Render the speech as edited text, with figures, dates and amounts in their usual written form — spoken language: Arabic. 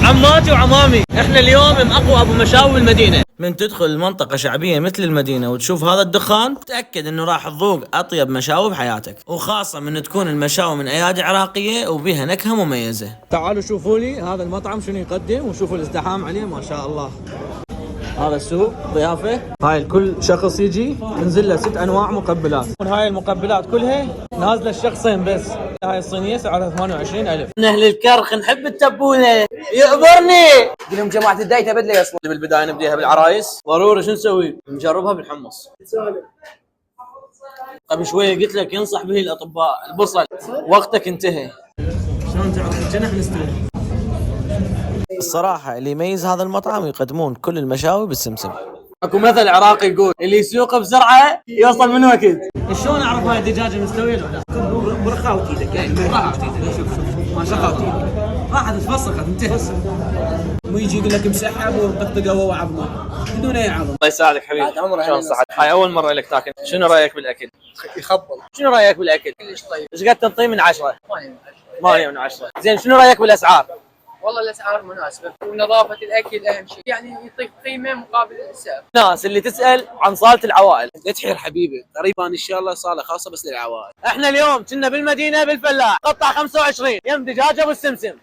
عماتي وعمامي، احنا اليوم مأقوى ابو مشاوي المدينة. من تدخل المنطقة شعبية مثل المدينة وتشوف هذا الدخان تأكد انه راح تذوق اطيب مشاوي بحياتك، وخاصة من تكون المشاوي من ايادي عراقية وبها نكهة مميزة. تعالوا شوفوا لي هذا المطعم شنو يقدم وشوفوا الازدحام عليه ما شاء الله. هذا السوق ضيافة، هاي الكل شخص يجي ينزل له 6 انواع مقبلات. هاي المقبلات كلها نازله الشخصين بس. هاي الصينيه سعرها 28,000. من اهل الكرخ نحب التبوله يعبرني. قل لهم جماعه الدايت ابد اصلا. بالبدايه نبديها بالعرايس، ضروري شو نسوي؟ نجربها بالحمص. قبل شويه قلت لك ينصح به الاطباء، البصل وقتك انتهى. شلون تعرف الجنح نستوي؟ الصراحة اللي يميز هذا المطعم يقدمون كل المشاوي بالسمسم. اكو مثل عراقي يقول اللي يسوق بسرعة يوصل من وقت. شلون اعرف هاي الدجاجة مستوية ولا لا؟ برخاوة ايدك يعني برخاوة ايدك. شوف ما شقاوة ايدك راح تتفسخ تنتهي. مو يجي يقول لك مسحب وطقطقه وهو عظمه بدون اي عظم. الله يساعدك حبيبي. شلون صحتك؟ هاي اول مرة لك تاكل، شنو رأيك بالاكل؟ يخبل. شنو رأيك بالاكل؟ كلش طيب. ايش قد تنطيه من 10؟ 8 من 10. 8 من 10. زين شنو رأيك بالاسعار؟ والله الاسعار مناسبه ونظافه الاكل اهم شيء، يعني يعطيك قيمه مقابل السعر. الناس اللي تسأل عن صالة العوائل. لا تحير حبيبي، قريبا ان شاء الله صاله خاصه بس للعوائل. احنا اليوم كنا بالمدينة بالفلاح، قطع 25 يم دجاجة والسمسم.